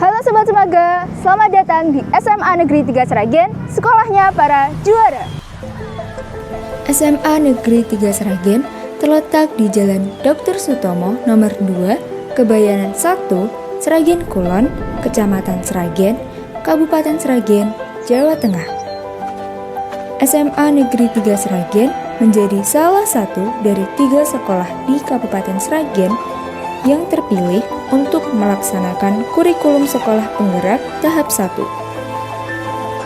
Halo Sobat Semaga, selamat datang di SMA Negeri 3 Sragen, sekolahnya para juara. SMA Negeri 3 Sragen terletak di Jalan Dr. Sutomo nomor 2, Kebayanan 1, Sragen Kulon, Kecamatan Sragen, Kabupaten Sragen, Jawa Tengah. SMA Negeri 3 Sragen menjadi salah satu dari 3 sekolah di Kabupaten Sragen yang terpilih untuk melaksanakan kurikulum sekolah penggerak tahap 1.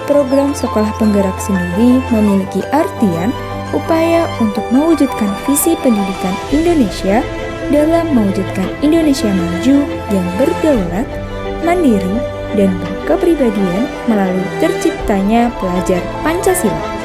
Program sekolah penggerak sendiri memiliki artian upaya untuk mewujudkan visi pendidikan Indonesia dalam mewujudkan Indonesia maju yang berdaulat, mandiri, dan berkepribadian melalui terciptanya pelajar Pancasila.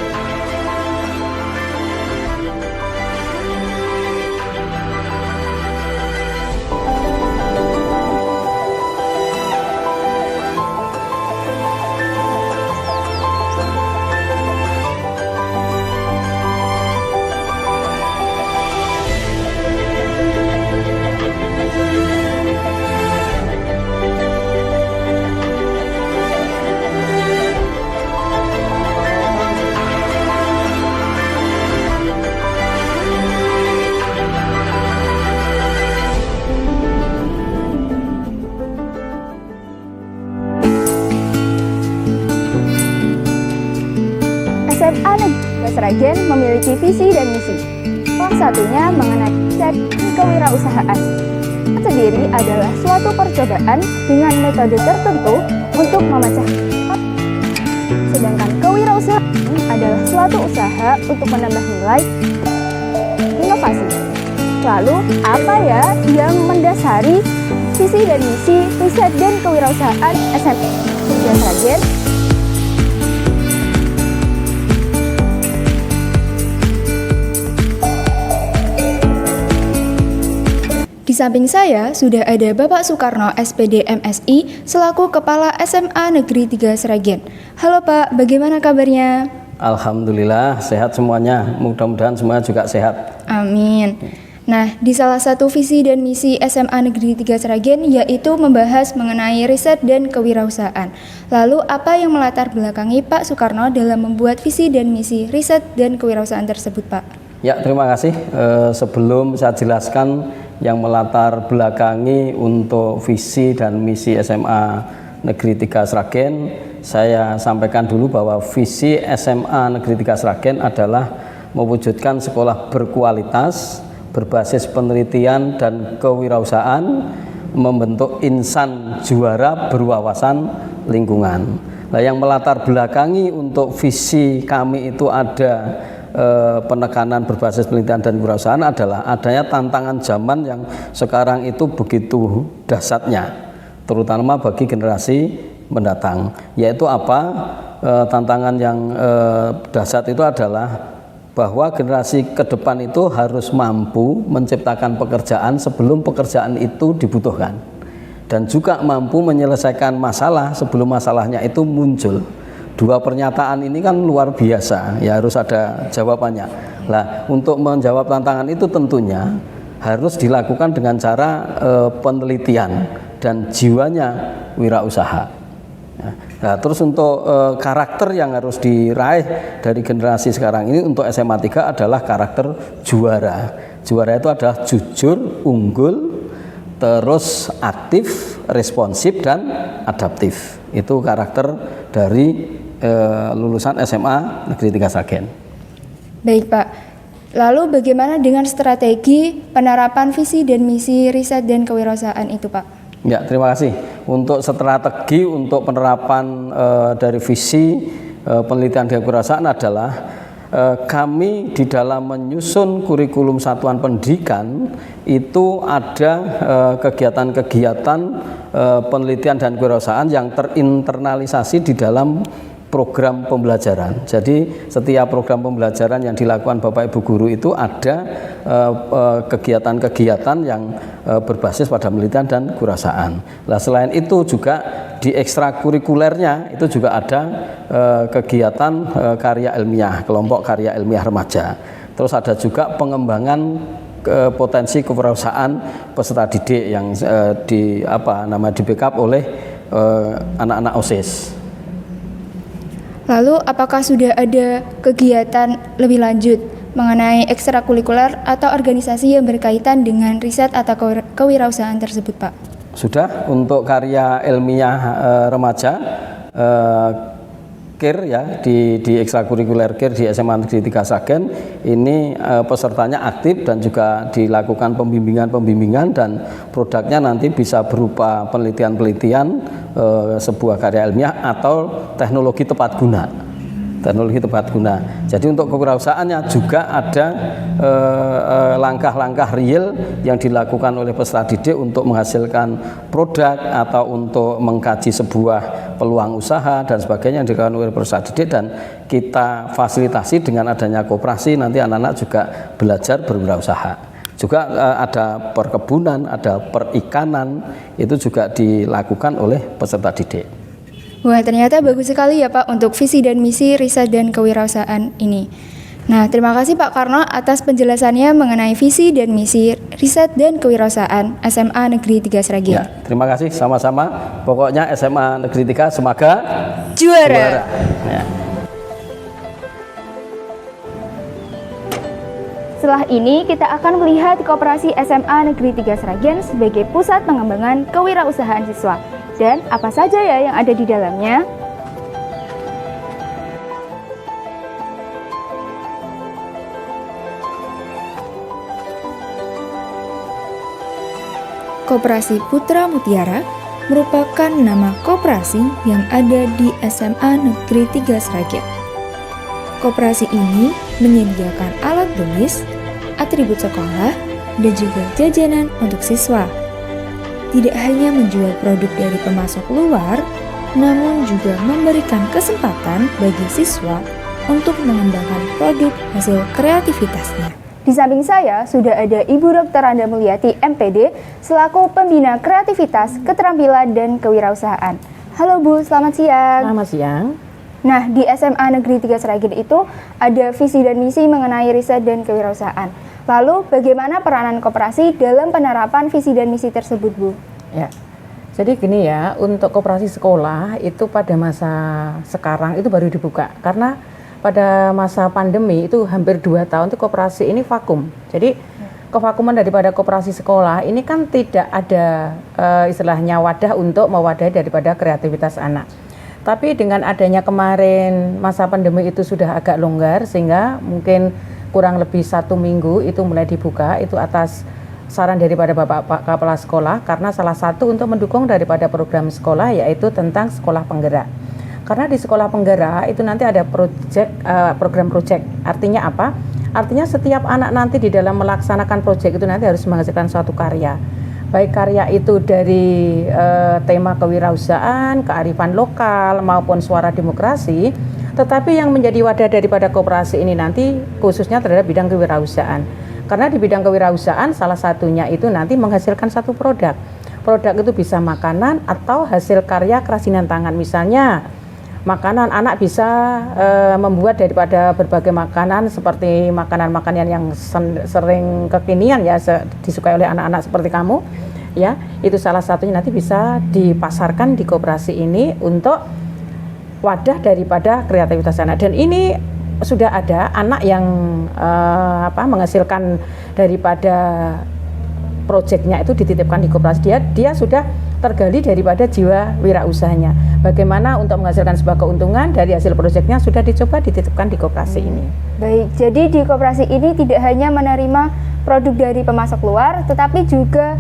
SMA Negeri Sragen memiliki visi dan misi. Salah satunya mengenai riset dan kewirausahaan. Sendiri adalah suatu percobaan dengan metode tertentu untuk memecahkan. Sedangkan kewirausahaan adalah suatu usaha untuk menambah nilai inovasi. Lalu, apa ya yang mendasari visi dan misi riset dan kewirausahaan SMA Negeri Sragen? Di samping saya sudah ada Bapak Soekarno SPD MSI selaku Kepala SMA Negeri 3 Sragen. Halo Pak, bagaimana kabarnya? Alhamdulillah sehat semuanya, mudah-mudahan semuanya juga sehat. Amin. Nah, di salah satu visi dan misi SMA Negeri 3 Sragen yaitu membahas mengenai riset dan kewirausahaan. Lalu apa yang melatar belakangi Pak Soekarno dalam membuat visi dan misi riset dan kewirausahaan tersebut, Pak? Ya, terima kasih. Sebelum saya jelaskan yang melatar belakangi untuk visi dan misi SMA Negeri 3 Sragen, saya sampaikan dulu bahwa visi SMA Negeri 3 Sragen adalah mewujudkan sekolah berkualitas, berbasis penelitian dan kewirausahaan, membentuk insan juara berwawasan lingkungan. Nah, yang melatar belakangi untuk visi kami itu ada penekanan berbasis penelitian dan kewirausahaan adalah adanya tantangan zaman yang sekarang itu begitu dahsyatnya, terutama bagi generasi mendatang. Yaitu apa? Tantangan yang dahsyat itu adalah bahwa generasi ke depan itu harus mampu menciptakan pekerjaan sebelum pekerjaan itu dibutuhkan, dan juga mampu menyelesaikan masalah sebelum masalahnya itu muncul. Dua pernyataan ini kan luar biasa, ya harus ada jawabannya. Nah, untuk menjawab tantangan itu tentunya harus dilakukan dengan cara penelitian dan jiwanya wirausaha. Nah, terus untuk karakter yang harus diraih dari generasi sekarang ini untuk SMA 3 adalah karakter juara. Juara itu adalah jujur, unggul, terus aktif, responsif, dan adaptif. Itu karakter dari lulusan SMA Negeri 3 Sragen. Baik Pak, lalu bagaimana dengan strategi penerapan visi dan misi riset dan kewirausahaan itu Pak? Ya, terima kasih. Untuk strategi untuk penerapan dari visi penelitian dan kewirausahaan adalah kami di dalam menyusun kurikulum satuan pendidikan itu ada kegiatan-kegiatan penelitian dan kewirausahaan yang terinternalisasi di dalam program pembelajaran. Jadi setiap program pembelajaran yang dilakukan Bapak Ibu guru itu ada kegiatan-kegiatan yang berbasis pada penelitian dan kewirausahaan. Nah, selain itu juga di ekstrakurikulernya itu juga ada kegiatan karya ilmiah, kelompok karya ilmiah remaja. Terus ada juga pengembangan potensi kewirausahaan peserta didik yang di backup oleh anak-anak OSIS. Lalu apakah sudah ada kegiatan lebih lanjut mengenai ekstrakurikuler atau organisasi yang berkaitan dengan riset atau kewirausahaan tersebut, Pak? Sudah, untuk karya ilmiah remaja KIR ya di ekstrakurikuler KIR di SMA Negeri 3 Sragen ini pesertanya aktif dan juga dilakukan pembimbingan dan produknya nanti bisa berupa penelitian-penelitian sebuah karya ilmiah atau teknologi tepat guna. Jadi untuk kewirausahaannya juga ada langkah-langkah real yang dilakukan oleh peserta didik untuk menghasilkan produk atau untuk mengkaji sebuah peluang usaha dan sebagainya yang dilakukan oleh peserta didik, dan kita fasilitasi dengan adanya koperasi nanti anak-anak juga belajar berwirausaha. Juga ada perkebunan, ada perikanan, itu juga dilakukan oleh peserta didik. Wah, ternyata bagus sekali ya Pak untuk visi dan misi riset dan kewirausahaan ini. Nah, terima kasih Pak Karno atas penjelasannya mengenai visi dan misi riset dan kewirausahaan SMA Negeri 3 Sragen. Ya, terima kasih sama-sama. Pokoknya SMA Negeri 3 semoga Juara. Ya. Setelah ini kita akan melihat Koperasi SMA Negeri 3 Sragen sebagai pusat pengembangan kewirausahaan siswa. Dan apa saja ya yang ada di dalamnya? Koperasi Putra Mutiara merupakan nama koperasi yang ada di SMA Negeri 3 Sragen. Koperasi ini menyediakan alat tulis, atribut sekolah, dan juga jajanan untuk siswa. Tidak hanya menjual produk dari pemasok luar, namun juga memberikan kesempatan bagi siswa untuk mengembangkan produk hasil kreativitasnya. Di samping saya sudah ada Ibu Dr. Anda Mulyati MPD selaku Pembina Kreativitas, Keterampilan, dan Kewirausahaan. Halo Bu, selamat siang. Selamat siang. Nah, di SMA Negeri 3 Sragen itu ada visi dan misi mengenai riset dan kewirausahaan. Lalu, bagaimana peranan koperasi dalam penerapan visi dan misi tersebut, Bu? Ya, jadi gini ya, untuk koperasi sekolah itu pada masa sekarang itu baru dibuka. Karena pada masa pandemi itu hampir 2 tahun itu koperasi ini vakum. Jadi, kevakuman daripada koperasi sekolah ini kan tidak ada istilahnya wadah untuk mewadahi daripada kreativitas anak. Tapi dengan adanya kemarin masa pandemi itu sudah agak longgar, sehingga mungkin kurang lebih 1 minggu itu mulai dibuka, itu atas saran daripada Bapak Kepala Sekolah, karena salah satu untuk mendukung daripada program sekolah yaitu tentang sekolah penggerak. Karena di sekolah penggerak itu nanti ada program project. Artinya apa? Artinya setiap anak nanti di dalam melaksanakan project itu nanti harus menghasilkan suatu karya. Baik karya itu dari tema kewirausahaan, kearifan lokal maupun suara demokrasi. Tetapi yang menjadi wadah daripada koperasi ini nanti khususnya terhadap bidang kewirausahaan. Karena di bidang kewirausahaan salah satunya itu nanti menghasilkan satu produk. Produk itu bisa makanan atau hasil karya kerajinan tangan. Misalnya makanan, anak bisa membuat daripada berbagai makanan seperti makanan-makanan yang sering kekinian ya disukai oleh anak-anak seperti kamu. Ya, itu salah satunya nanti bisa dipasarkan di koperasi ini untuk wadah daripada kreativitas anak. Dan ini sudah ada anak yang menghasilkan daripada proyeknya itu dititipkan di koperasi. Dia sudah tergali daripada jiwa wirausahanya. Bagaimana untuk menghasilkan sebuah keuntungan dari hasil proyeknya sudah dicoba dititipkan di koperasi ini. Baik, jadi di koperasi ini tidak hanya menerima produk dari pemasok luar, tetapi juga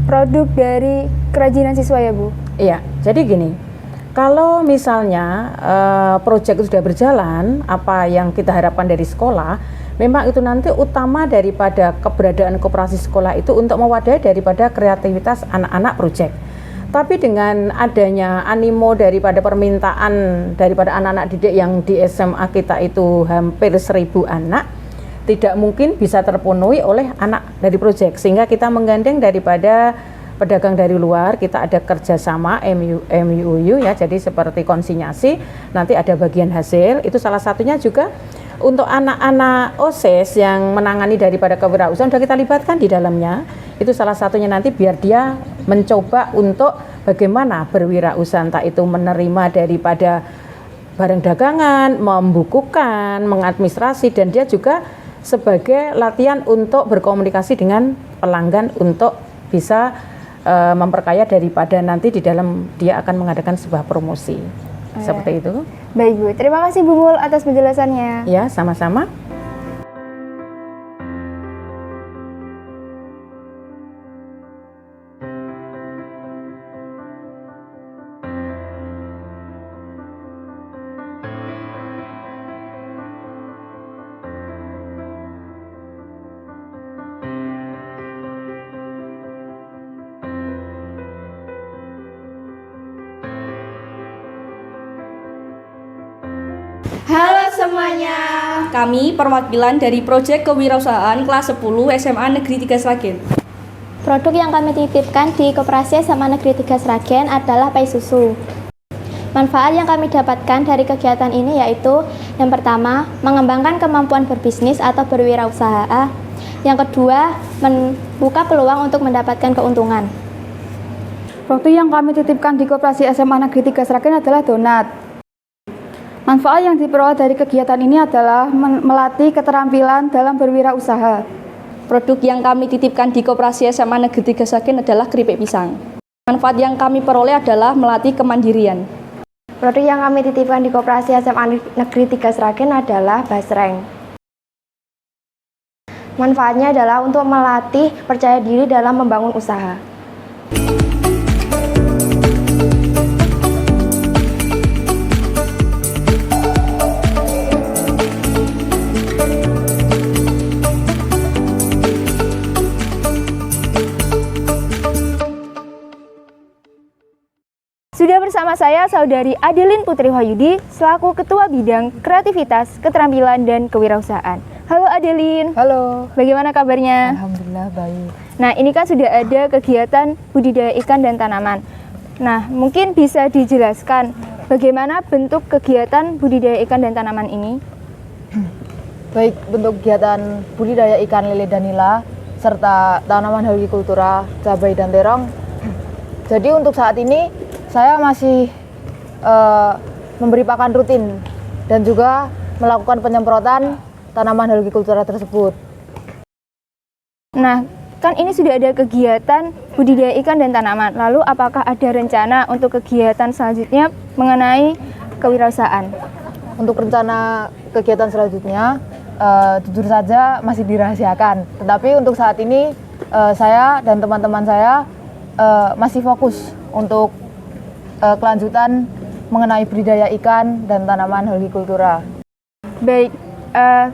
produk dari kerajinan siswa ya Bu? Iya, jadi gini. Kalau misalnya proyek itu sudah berjalan, apa yang kita harapkan dari sekolah, memang itu nanti utama daripada keberadaan koperasi sekolah itu untuk mewadahi daripada kreativitas anak-anak proyek. Tapi dengan adanya animo daripada permintaan daripada anak-anak didik yang di SMA kita itu hampir 1.000 anak, tidak mungkin bisa terpenuhi oleh anak dari proyek, sehingga kita menggandeng daripada pedagang dari luar. Kita ada kerjasama MUU ya, jadi seperti konsinyasi, nanti ada bagian hasil, itu salah satunya juga untuk anak-anak OSIS yang menangani daripada kewirausahaan sudah kita libatkan di dalamnya. Itu salah satunya nanti biar dia mencoba untuk bagaimana berwirausaha, entah itu menerima daripada barang dagangan, membukukan, mengadministrasi, dan dia juga sebagai latihan untuk berkomunikasi dengan pelanggan untuk bisa memperkaya daripada nanti di dalam dia akan mengadakan sebuah promosi. Seperti itu. Baik Bu, terima kasih Bu Mul atas penjelasannya. Ya, sama-sama. Halo semuanya, kami perwakilan dari Proyek Kewirausahaan kelas 10 SMA Negeri 3 Sragen. Produk yang kami titipkan di Koperasi SMA Negeri 3 Sragen adalah pai susu. Manfaat yang kami dapatkan dari kegiatan ini yaitu yang pertama, mengembangkan kemampuan berbisnis atau berwirausaha. Yang kedua, membuka peluang untuk mendapatkan keuntungan. Produk yang kami titipkan di Koperasi SMA Negeri 3 Sragen adalah donat. Manfaat yang diperoleh dari kegiatan ini adalah melatih keterampilan dalam berwirausaha. Produk yang kami titipkan di Koperasi SMA Negeri 3 Sragen adalah keripik pisang. Manfaat yang kami peroleh adalah melatih kemandirian. Produk yang kami titipkan di Koperasi SMA Negeri 3 Sragen adalah basreng. Manfaatnya adalah untuk melatih percaya diri dalam membangun usaha. Sudah bersama saya Saudari Adeline Putri Wahyudi selaku Ketua Bidang Kreativitas, Keterampilan, dan Kewirausahaan. Halo Adeline. Halo. Bagaimana kabarnya? Alhamdulillah baik. Nah, ini kan sudah ada kegiatan budidaya ikan dan tanaman. Nah, mungkin bisa dijelaskan bagaimana bentuk kegiatan budidaya ikan dan tanaman ini? Baik, bentuk kegiatan budidaya ikan lele dan nila serta tanaman hortikultura, cabai dan terong. Jadi untuk saat ini saya masih memberi pakan rutin dan juga melakukan penyemprotan tanaman hortikultura tersebut. Nah, kan ini sudah ada kegiatan budidaya ikan dan tanaman. Lalu apakah ada rencana untuk kegiatan selanjutnya mengenai kewirausahaan? Untuk rencana kegiatan selanjutnya, jujur saja masih dirahasiakan. Tetapi untuk saat ini saya dan teman-teman saya masih fokus untuk kelanjutan mengenai budidaya ikan dan tanaman hortikultura. Baik,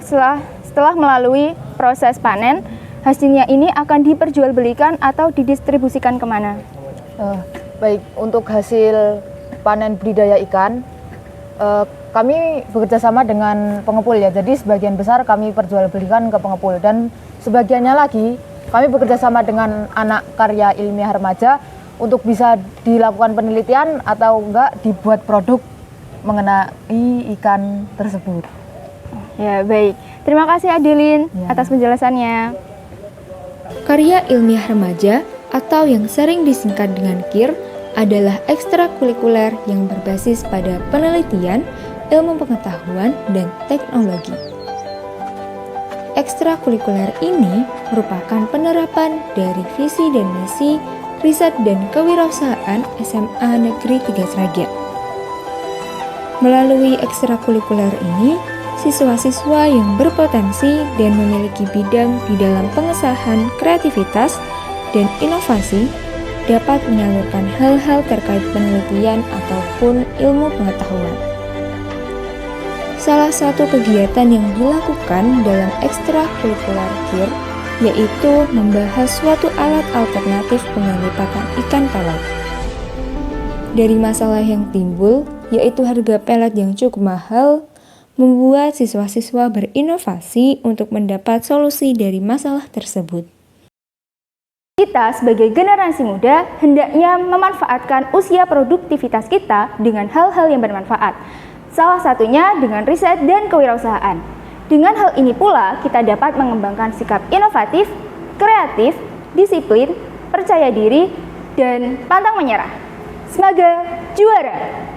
setelah melalui proses panen, hasilnya ini akan diperjualbelikan atau didistribusikan kemana? Baik, untuk hasil panen budidaya ikan, kami bekerja sama dengan pengepul ya. Jadi sebagian besar kami perjualbelikan ke pengepul dan sebagiannya lagi kami bekerja sama dengan anak karya ilmiah remaja untuk bisa dilakukan penelitian atau enggak dibuat produk mengenai ikan tersebut. Ya, baik. Terima kasih Adeline atas penjelasannya. Karya ilmiah remaja atau yang sering disingkat dengan KIR adalah ekstrakurikuler yang berbasis pada penelitian, ilmu pengetahuan, dan teknologi. Ekstrakurikuler ini merupakan penerapan dari visi dan misi Riset dan Kewirausahaan SMA Negeri 3 Sragen. Melalui ekstrakurikuler ini, siswa-siswa yang berpotensi dan memiliki bidang di dalam pengesahan kreativitas dan inovasi dapat menyalurkan hal-hal terkait penelitian ataupun ilmu pengetahuan. Salah satu kegiatan yang dilakukan dalam ekstrakurikuler KIR yaitu membahas suatu alat alternatif pengganti pakan ikan pelet. Dari masalah yang timbul, yaitu harga pelet yang cukup mahal, membuat siswa-siswa berinovasi untuk mendapat solusi dari masalah tersebut. Kita sebagai generasi muda hendaknya memanfaatkan usia produktivitas kita dengan hal-hal yang bermanfaat. Salah satunya dengan riset dan kewirausahaan. Dengan hal ini pula, kita dapat mengembangkan sikap inovatif, kreatif, disiplin, percaya diri, dan pantang menyerah. Semoga juara!